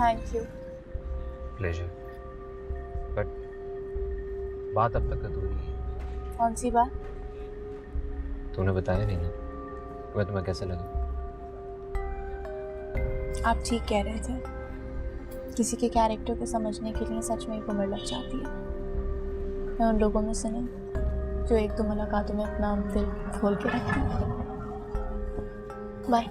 Thank you. Pleasure. But बात अब तक अधूरी है। कौन सी बात? तूने बताया नहीं ना मैं तुम्हें कैसे लगा। आप ठीक कह रहे थे, किसी के कैरेक्टर को समझने के लिए सच में एक उम्र लग जाती है। मैं उन लोगों में से नहीं जो एक दो मुलाकातों में अपना दिल खोल के रखते हैं। बाय।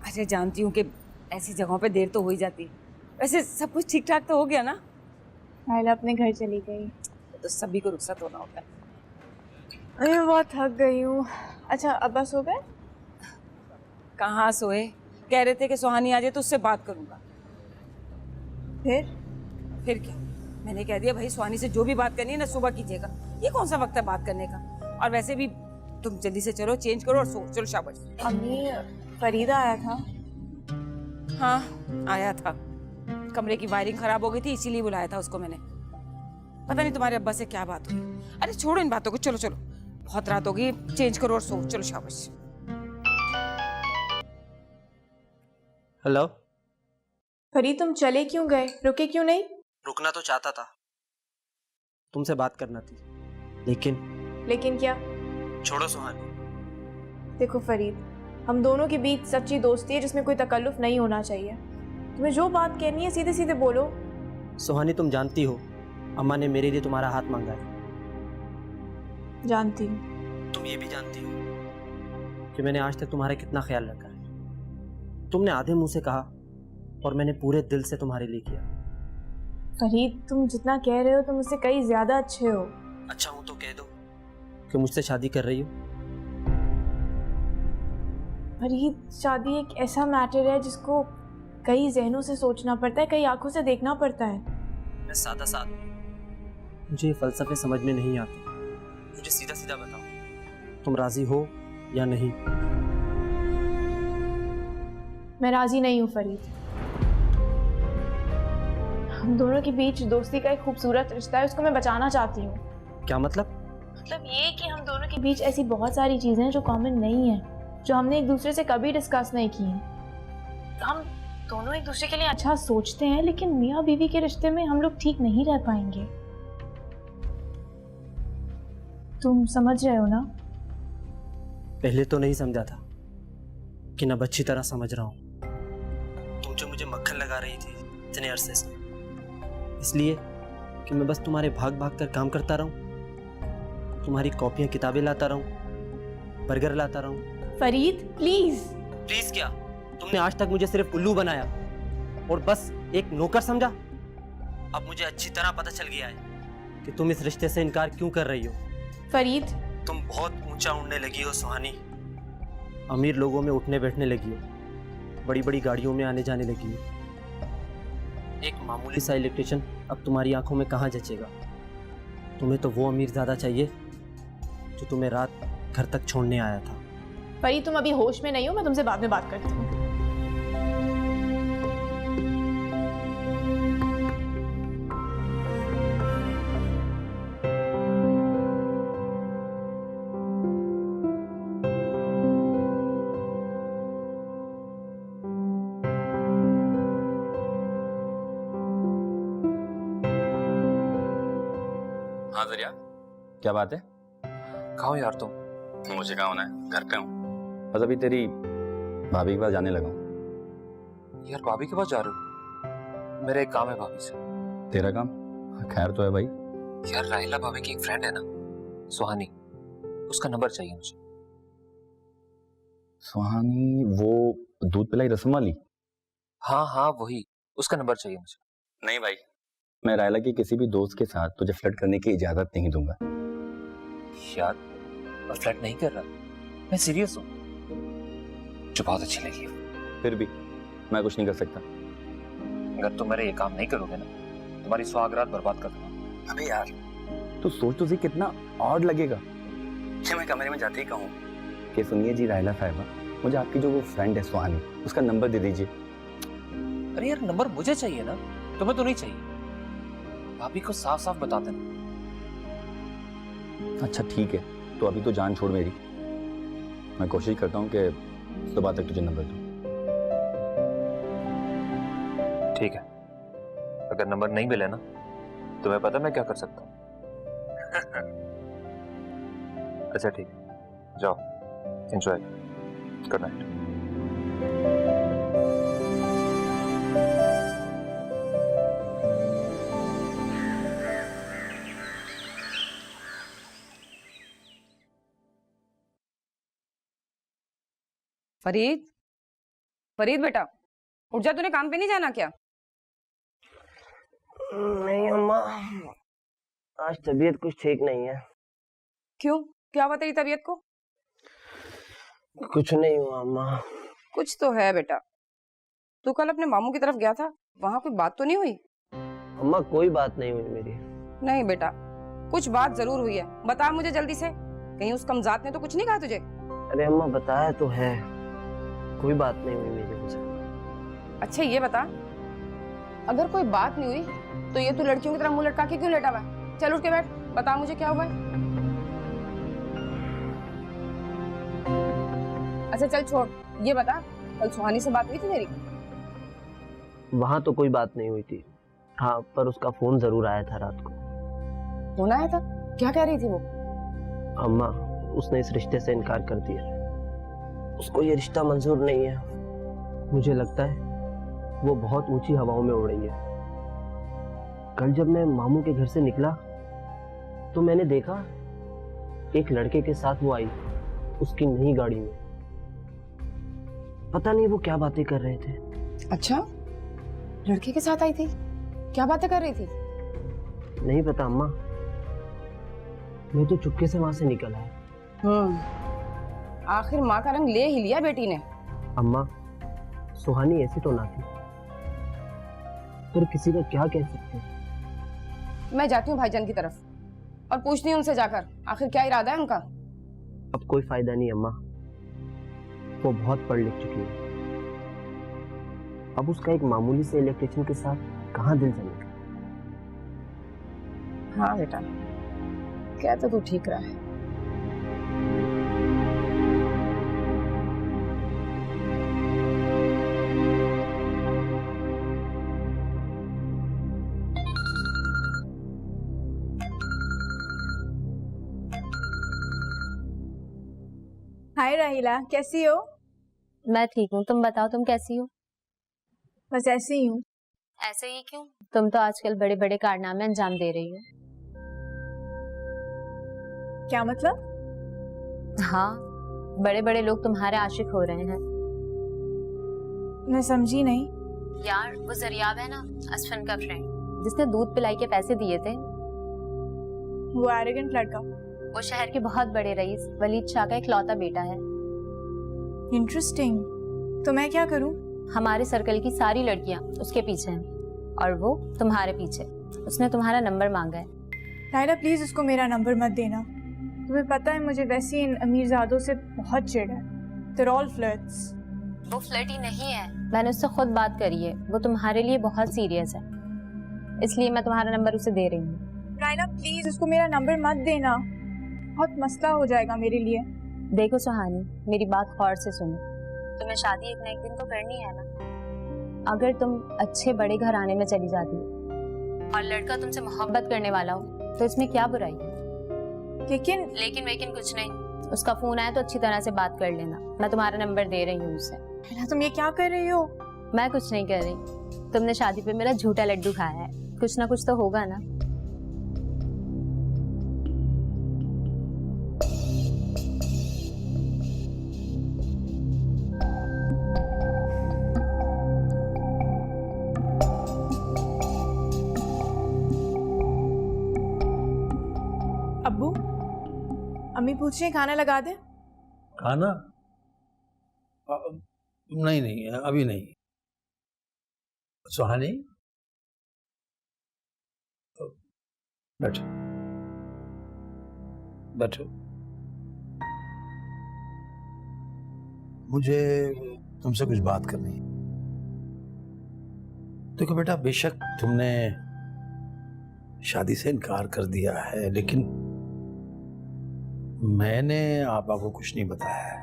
अच्छा, जानती हूँ कि ऐसी जगहों पे देर तो हो ही जाती है। वैसे सब कुछ ठीक ठाक तो हो गया ना? नायला अपने घर चली गई। तो सभी को रुखसत होना होता है। अरे मैं बहुत थक गई हूँ। अच्छा अब्बा सो गए? कहाँ सोए? कह रहे थे कि सुहानी आ जाए तो उससे बात करूंगा। फिर क्या? मैंने कह दिया भाई सुहानी से जो भी बात करनी है ना सुबह कीजिएगा। ये कौन सा वक्त है बात करने का? और वैसे भी तुम जल्दी से चलो, चेंज करो और सो। चलो शाबाश। अम्मी, फरीदा आया था। हाँ आया था। कमरे की वायरिंग खराब हो गई थी इसीलिए बुलाया था उसको मैंने। पता नहीं तुम्हारे अब्बा से क्या बात हुई। अरे छोड़ो इन बातों को, चलो चलो बहुत रात हो गई, चेंज करो और सो। चलो शाबाश। हेलो। फरीद तुम चले क्यों गए, रुके क्यों नहीं? रुकना तो चाहता था, तुमसे बात करना थी, लेकिन क्या? छोड़ो सुहानी। देखो फरीद, हम दोनों के बीच सच्ची दोस्ती है जिसमें कोई तकल्लुफ नहीं होना चाहिए। तुम्हें जो बात कहनी है सीधे सीधे बोलो। सुहानी तुम जानती हो अम्मा ने मेरे लिए तुम्हारा हाथ मांगा है। जानती हूँ। तुम ये भी जानती हो कि मैंने आज तक तुम्हारा कितना ख्याल रखा है। तुमने आधे मुंह से कहा और मैंने पूरे दिल से तुम्हारे लिए किया। फरीद तुम जितना कह रहे हो तुम मुझसे कई ज्यादा अच्छे हो। अच्छा हूं तो कह दो कि मुझसे शादी कर रही हो। फरीद शादी एक ऐसा मैटर है जिसको कई जहनों से सोचना पड़ता है, कई आंखों से देखना पड़ता है। मैं सादा सा आदमी हूं, मुझे ये फलसफे समझ में नहीं आते। मुझे सीधा सीधा बताओ तुम राजी हो या नहीं। मैं राजी नहीं हूँ फरीद। हम दोनों के बीच दोस्ती का एक खूबसूरत रिश्ता है, उसको मैं बचाना चाहती हूँ। क्या मतलब? मतलब ये कि हम दोनों के बीच ऐसी बहुत सारी चीजें हैं जो कॉमन नहीं है, जो हमने एक दूसरे से कभी डिस्कस नहीं की हैं। हम दोनों एक दूसरे के लिए अच्छा सोचते हैं लेकिन मियाँ बीवी के रिश्ते में हम लोग ठीक नहीं रह पाएंगे। तुम समझ रहे हो ना? पहले तो नहीं समझा था कि अब अच्छी तरह समझ रहा हूं। तुम जो मुझे मक्खन लगा रही थी इतने अरसे से, इसलिए कि मैं बस तुम्हारे भाग भाग कर काम करता रहूं, तुम्हारी कॉपियां किताबें लाता रहूं, बर्गर लाता रहूं। फरीद प्लीज। प्लीज क्या? तुमने आज तक मुझे सिर्फ उल्लू बनाया और बस एक नौकर समझा। अब मुझे अच्छी तरह पता चल गया है कि तुम इस रिश्ते से इनकार क्यों कर रही हो। फरीद तुम बहुत ऊंचा उड़ने लगी हो सुहानी। अमीर लोगों में उठने बैठने लगी हो, बड़ी बड़ी गाड़ियों में आने जाने लगी हो। एक मामूली सा इलेक्ट्रिशियन अब तुम्हारी आंखों में कहाँ जचेगा। तुम्हें तो वो अमीर ज़्यादा चाहिए जो तुम्हें रात घर तक छोड़ने आया था। फरीद तुम अभी होश में नहीं हो, मैं तुमसे बाद में बात करती हूँ। हाँ दरिया, क्या बात है? कहाँ हो यार तुम? मुझे कहाँ होना है, घर पे हूँ। बस अभी तेरी भाभी के पास जाने लगा हूँ। यार भाभी के पास जा रहे हो? मेरा एक काम है भाभी से। तेरा काम? खैर तो है भाई। यार राहिला भाभी की एक फ्रेंड है ना, सुहानी, उसका नंबर चाहिए मुझे। सुहानी, वो दूध पिलाई रस्म वाली? हाँ हाँ वही, उसका नंबर चाहिए मुझे। नहीं भाई, मैं रायला के किसी भी दोस्त के साथ तुझे फ्लर्ट करने की इजाजत नहीं दूंगा। यार मैं फ्लर्ट नहीं कर रहा, मैं सीरियस हूँ। जो बहुत अच्छी लगी। फिर भी मैं कुछ नहीं कर सकता। अगर तुम मेरे ये काम नहीं करोगे ना, तुम्हारी सुहागरात बर्बाद कर दूंगा। अबे यार, तू सोच तो सही कितना ऑड लगेगा कि मैं कमरे में जाते ही कहूँ कि सुनिए जी रायला साहिबा, मुझे आपकी जो वो फ्रेंड है सुहानी, उसका नंबर दे दीजिए। अरे यार नंबर मुझे चाहिए ना, तुम्हें तो नहीं चाहिए। भाभी को साफ साफ बता देना। अच्छा ठीक है, तो अभी तो जान छोड़ मेरी। मैं कोशिश करता हूँ कि सुबह तक तुझे नंबर दूँ। ठीक है, अगर नंबर नहीं मिले ना, तुम्हें पता मैं क्या कर सकता हूँ। अच्छा ठीक है, जाओ enjoy, good night. Farid, Farid बेटा उठ जा, तूने काम पे नहीं जाना क्या? नहीं अम्मा, आज तबीयत कुछ ठीक नहीं है। क्यों, क्या हुआ तेरी तबीयत को? कुछ नहीं हुआ अम्मा। कुछ तो है बेटा। तू कल अपने मामू की तरफ गया था, वहां कोई बात तो नहीं हुई? अम्मा कोई बात नहीं हुई मेरी। नहीं बेटा, कुछ बात जरूर हुई है, बता मुझे जल्दी से। कहीं उस कमजात ने तो कुछ नहीं कहा तुझे? अरे अम्मा बताया तो है, कोई बात नहीं हुई मेरी उनसे। अच्छा ये बता, अगर कोई बात नहीं हुई तो ये तू लड़कियों की तरह मुंह लटका के क्यों लेटा हुआ है? चल उठ के बैठ, बता मुझे क्या हुआ है। अच्छा चल छोड़, ये बता कल सुहानी से बात हुई थी तेरी? वहां तो कोई बात नहीं हुई थी, हाँ पर उसका फोन जरूर आया था रात को। फोन आया था? क्या कह रही थी वो? अम्मा उसने इस रिश्ते से इनकार कर दिया, उसको ये रिश्ता मंजूर नहीं है। मुझे लगता है वो बहुत ऊंची हवाओं में उड़ रही है। कल जब मैं मामू के घर से निकला तो मैंने देखा एक लड़के के साथ वो आई, उसकी नई गाड़ी में। पता नहीं वो क्या बातें कर रहे थे। अच्छा, लड़के के साथ आई थी? क्या बातें कर रही थी? नहीं पता अम्मा, मैं तो चुपके से वहां से निकल आया। आखिर माँ का रंग ले ही लिया बेटी ने। अम्मा सुहानी ऐसी तो ना थी, पर किसी का क्या कह सकते हैं। मैं जाती हूँ भाईजान की तरफ और पूछती हूँ उनसे जाकर आखिर क्या इरादा है उनका। अब कोई फायदा नहीं अम्मा, वो बहुत पढ़ लिख चुकी है। अब उसका एक मामूली से इलेक्ट्रिशियन के साथ कहाँ दिल जमेगा। हाँ बेटा, क्या तो तू ठीक रहा है। हाय राहिला, कैसी हो? मैं ठीक हूँ, तुम बताओ तुम कैसी हो? बस ऐसे ही हूँ। ऐसे ही क्यों? तुम तो आजकल बड़े बड़े कारनामे अंजाम दे रही हो। क्या मतलब? हाँ, बड़े बड़े लोग तुम्हारे आशिक हो रहे हैं। मैं समझी नहीं। यार वो जरियाब है ना, अश्विन का फ्रेंड, जिसने दूध पिलाई के पैसे दिए थे। वो एरोगेंट लड़का। वो शहर के बहुत बड़े रईस वलीद शाह का इकलौता बेटा है। इंटरेस्टिंग। तो मैं क्या करूं? हमारे सर्कल की सारी लड़कियां उसके पीछे हैं और वो तुम्हारे पीछे। उसने तुम्हारा नंबर मांगा है। राहिला प्लीज उसको मेरा नंबर मत देना। तुम्हें पता है मुझे वैसे इन अमीरजादों से बहुत चिढ़ है। They're all flirts। वो फ्लर्टी नहीं है, मैंने उससे खुद बात करी है। वो तुम्हारे लिए बहुत सीरियस है, इसलिए मैं तुम्हारा नंबर उसे दे रही हूँ। राहिला प्लीज उसको मेरा नंबर मत देना, बहुत मसला हो जाएगा मेरे लिए। देखो सुहानी, मेरी बात गौर से सुनो। तुम्हें शादी एक न एक दिन तो करनी है ना। अगर तुम अच्छे बड़े घराने में चली जाती हो और लड़का तुमसे मोहब्बत करने वाला हो तो इसमें क्या बुराई है? लेकिन वेकिन कुछ नहीं। उसका फोन आया तो अच्छी तरह से बात कर लेना। मैं तुम्हारा नंबर दे रही हूँ उसे। तुम ये क्या कर रही हो? मैं कुछ नहीं कर रही। तुमने शादी पे मेरा झूठा लड्डू खाया है, कुछ ना कुछ तो होगा ना। अम्मी पूछ रही हैं खाना लगा दे। खाना? नहीं नहीं, अभी नहीं। सुहानी, बैठो बैठो। मुझे तुमसे कुछ बात करनी है। देखो बेटा, बेशक तुमने शादी से इनकार कर दिया है, लेकिन मैंने आपा को कुछ नहीं बताया है।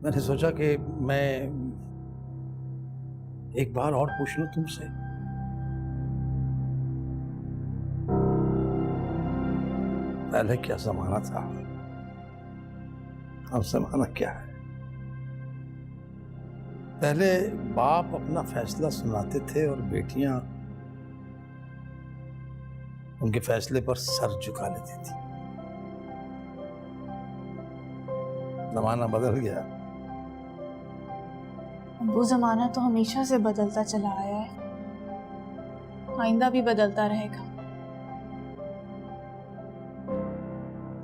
मैंने सोचा कि मैं एक बार और पूछ लूं तुमसे। पहले क्या जमाना था, अब जमाना क्या है। पहले बाप अपना फैसला सुनाते थे और बेटियां उनके फैसले पर सर झुका लेती थी। जमाना बदल गया। वो जमाना तो हमेशा से बदलता चला आया है, आइंदा भी बदलता रहेगा।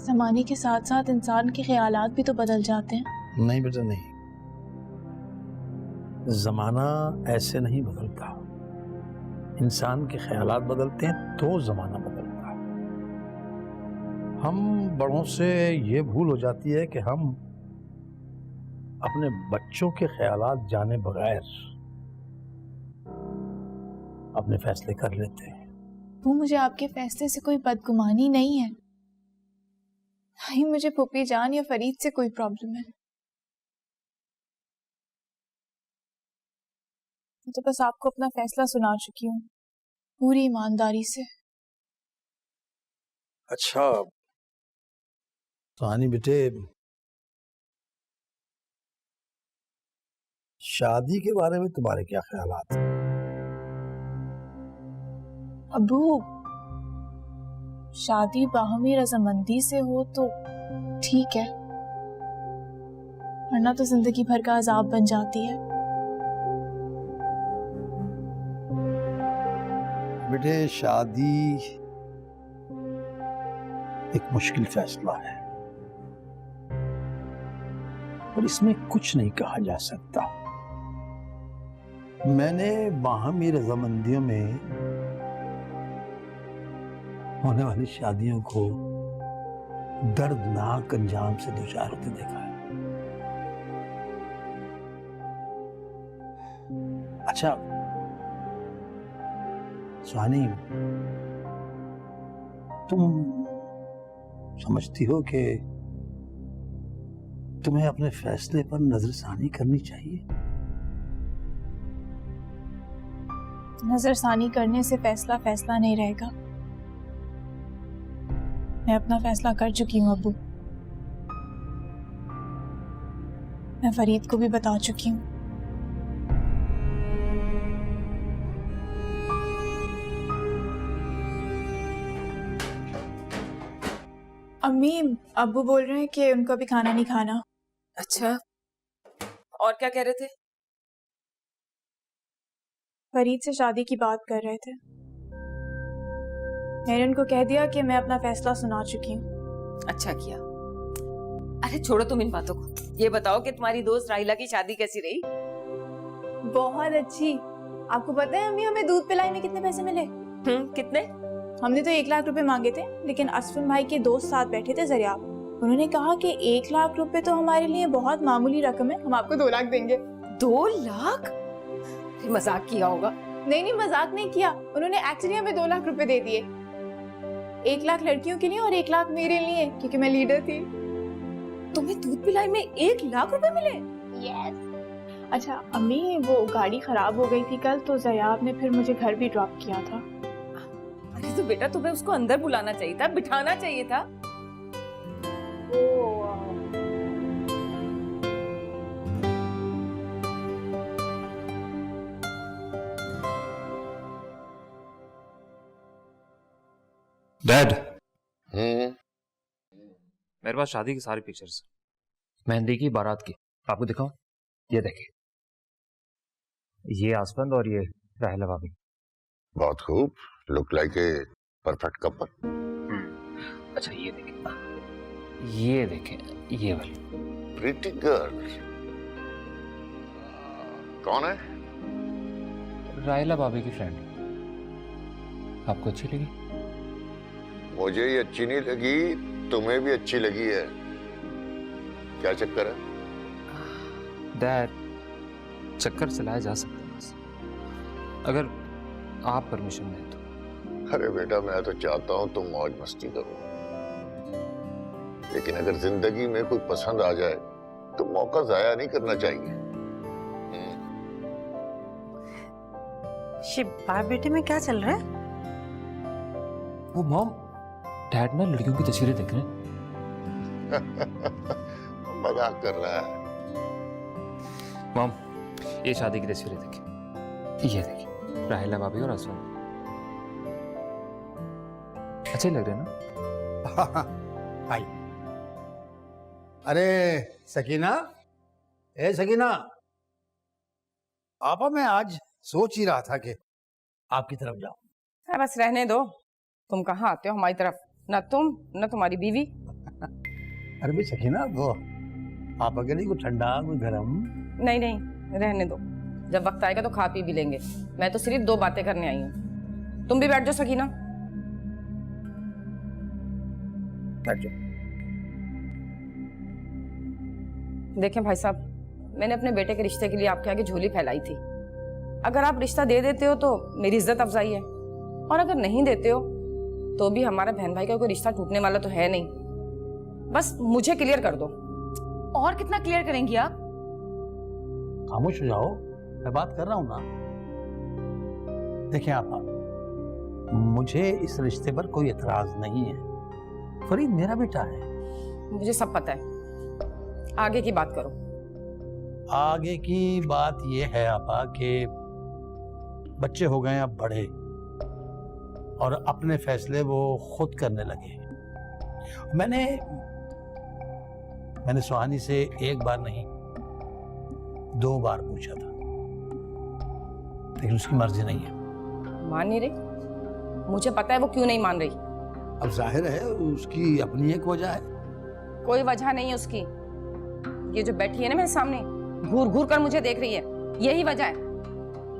जमाने के साथ साथ इंसान के ख्यालात भी तो बदल जाते हैं। नहीं बेटा नहीं, जमाना ऐसे नहीं बदलता। इंसान के ख्यालात बदलते हैं तो जमाना बदलता है। हम बड़ों से ये भूल हो जाती है कि हम अपने बच्चों के ख्यालात जाने बगैर अपने फैसले कर लेते हैं। वो मुझे आपके फैसले से कोई बदगुमानी नहीं है, नहीं मुझे पुप्पी जान या फरीद से कोई प्रॉब्लम है। तो बस आपको अपना फैसला सुना चुकी हूँ पूरी ईमानदारी से। अच्छा सुहानी बेटे, शादी के बारे में तुम्हारे क्या ख्यालात हैं? अबू, शादी बाहमी रजामंदी से हो तो ठीक है, वरना तो जिंदगी भर का अजाब बन जाती है। बेटे शादी एक मुश्किल फैसला है और इसमें कुछ नहीं कहा जा सकता। मैंने बाहमी रजामंदियों में होने वाली शादियों को दर्दनाक अंजाम से दूचार होते देखा है। अच्छा सुहानी, तुम समझती हो कि तुम्हें अपने फैसले पर नजरसानी करनी चाहिए? नजरसानी करने से फैसला फैसला नहीं रहेगा। मैं अपना फैसला कर चुकी हूँ अब्बू, मैं फरीद को भी बता चुकी हूँ। अम्मी, अब्बू बोल रहे हैं कि उनको अभी खाना नहीं खाना। अच्छा, और क्या कह रहे थे? फरीद से शादी की बात कर रहे थे। मैंने उनको कह दिया कि मैं अपना फैसला सुना चुकी हूँ। अच्छा किया। अरे छोड़ो तुम इन बातों को, ये बताओ कि तुम्हारी दोस्त राहिला की शादी कैसी रही? बहुत अच्छी। आपको पता है अम्मी, हमें दूध पिलाई में कितने पैसे मिले? कितने? हमने तो 1 लाख रुपए मांगे थे, लेकिन असफन भाई के दोस्त साथ बैठे थे जरियाब। उन्होंने कहा कि 1 लाख रुपए तो हमारे लिए बहुत मामूली रकम है, हम आपको 2 लाख देंगे। 2 लाख? मजाक किया होगा। नहीं नहीं, मजाक नहीं किया, उन्होंने एक्चुअली हमें 2 लाख रुपए दे दिए। 1 लाख लड़कियों के लिए और 1 लाख मेरे लिए, क्योंकि मैं लीडर थी। तुम्हें दूध पिलाई में 1 लाख रुपए मिले? यस। अच्छा अम्मी, वो गाड़ी खराब हो गई थी कल, तो जयाब ने फिर मुझे घर भी ड्रॉप किया था। अरे तो बेटा तुम्हें उसको अंदर बुलाना चाहिए था, बिठाना चाहिए था। डैड, मेरे पास शादी की सारी पिक्चर्स, मेहंदी की, बारात की, आपको दिखाऊं? ये देखिए, ये आसफंद और ये राहिला भाभी। बहुत खूब, look like a perfect couple. अच्छा ये देखें, ये देखें, ये वाली। प्रीटी गर्ल कौन है? रायला भाभी की फ्रेंड। आपको अच्छी लगी? मुझे ये अच्छी नहीं लगी, तुम्हें भी अच्छी लगी है। क्या चक्कर है? डैड, चक्कर चलाया जा सकता है बस, अगर आप परमिशन दें तो। अरे बेटा, मैं तो चाहता हूं तुम मौज मस्ती करो, लेकिन अगर जिंदगी में कोई पसंद आ जाए तो मौका जाया नहीं करना चाहिए। शिव, बाप बेटे में क्या चल रहा है? वो मॉम, डैड ना लड़कियों की तस्वीरें देख रहे हैं। मजाक कर रहा है। मॉम, ये शादी की तस्वीरें देखिए, ये देखिए, राहिला भाभी और आसमान। अच्छे लग रहे हैं ना? आई। अरे सकीना, ए सकीना, आपा मैं आज सोच ही रहा था कि आपकी तरफ जाऊं। है, बस रहने दो। तुम कहाँ आते हो हमारी तरफ? न तुम न तुम्हारी बीवी। अरे भाई सकीना, वो आपा के लिए कोई ठंडा कोई गर्म? नहीं नहीं, रहने दो। जब वक्त आएगा तो खा पी भी लेंगे। मैं तो सिर्फ 2 बातें करने आई हूँ। तुम भी बैठ जाओ सकीना। बैठ जाओ। देखें भाई साहब, मैंने अपने बेटे के रिश्ते के लिए आपके आगे झोली फैलाई थी। अगर आप रिश्ता दे देते हो तो मेरी इज्जत अफजाई है, और अगर नहीं देते हो तो भी हमारा बहन भाई का कोई रिश्ता टूटने वाला तो है नहीं। बस मुझे क्लियर कर दो। और कितना क्लियर करेंगी आप? खामोश हो जाओ, मैं बात कर रहा हूं ना। देखिए आपा, मुझे इस रिश्ते पर कोई एतराज नहीं है। फरीद मेरा बेटा है। मुझे सब पता है, आगे की बात करो। आगे की बात यह है आपा कि बच्चे हो गए अब बड़े, और अपने फैसले वो खुद करने लगे। मैंने सुहानी से 1 बार नहीं 2 बार पूछा था, लेकिन उसकी मर्जी नहीं है। मान नहीं रही? मुझे पता है वो क्यों नहीं मान रही। अब जाहिर है उसकी अपनी एक वजह है। कोई वजह नहीं है उसकी। ये जो बैठी है ना मेरे सामने, घूर घूर कर मुझे देख रही है, यही वजह है।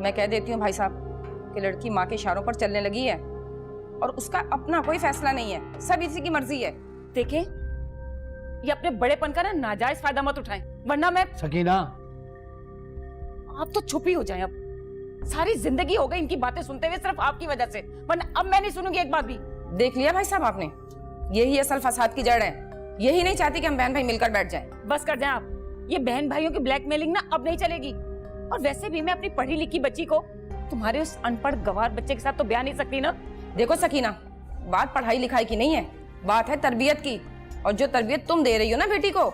मैं कह देती हूँ भाई साहब कि लड़की माँ के इशारों पर चलने लगी है, और उसका अपना कोई फैसला नहीं है, सब इसी की मर्जी है। देखें, ये अपने बड़ेपन का ना नाजायज फायदा मत उठाएं, वरना मैं। सकीना, आप तो चुप ही हो जाएं। अब सारी जिंदगी हो गई इनकी बातें सुनते हुए, सिर्फ आपकी वजह से, वरना अब मैं नहीं सुनूंगी एक बात भी। देख लिया भाई साहब आपने, यही असल फसाद की जड़ है। यही नहीं चाहती कि हम बहन भाई मिलकर बैठ जाएं। बस कर जाएं आप। ये बहन भाइयों की ब्लैकमेलिंग ना अब नहीं चलेगी। और वैसे भी मैं अपनी पढ़ी लिखी बच्ची को तुम्हारे उस अनपढ़ गवार बच्चे के साथ तो ब्याह नहीं सकती ना। देखो सकीना, बात पढ़ाई लिखाई की नहीं है, बात है तरबियत की। और जो तरबियत तुम दे रही हो ना बेटी को,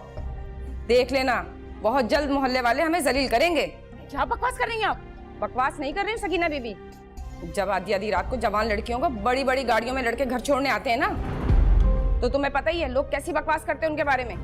देख लेना बहुत जल्द मोहल्ले वाले हमें जलील करेंगे। क्या बकवास कर रही हैं आप? बकवास नहीं कर रही हूँ सकीना बीबी। जब आधी आधी रात को जवान लड़कियों को बड़ी बड़ी गाड़ियों में लड़के घर छोड़ने आते हैं ना, तो तुम्हें पता ही है लोग कैसी बकवास करते हैं उनके बारे में।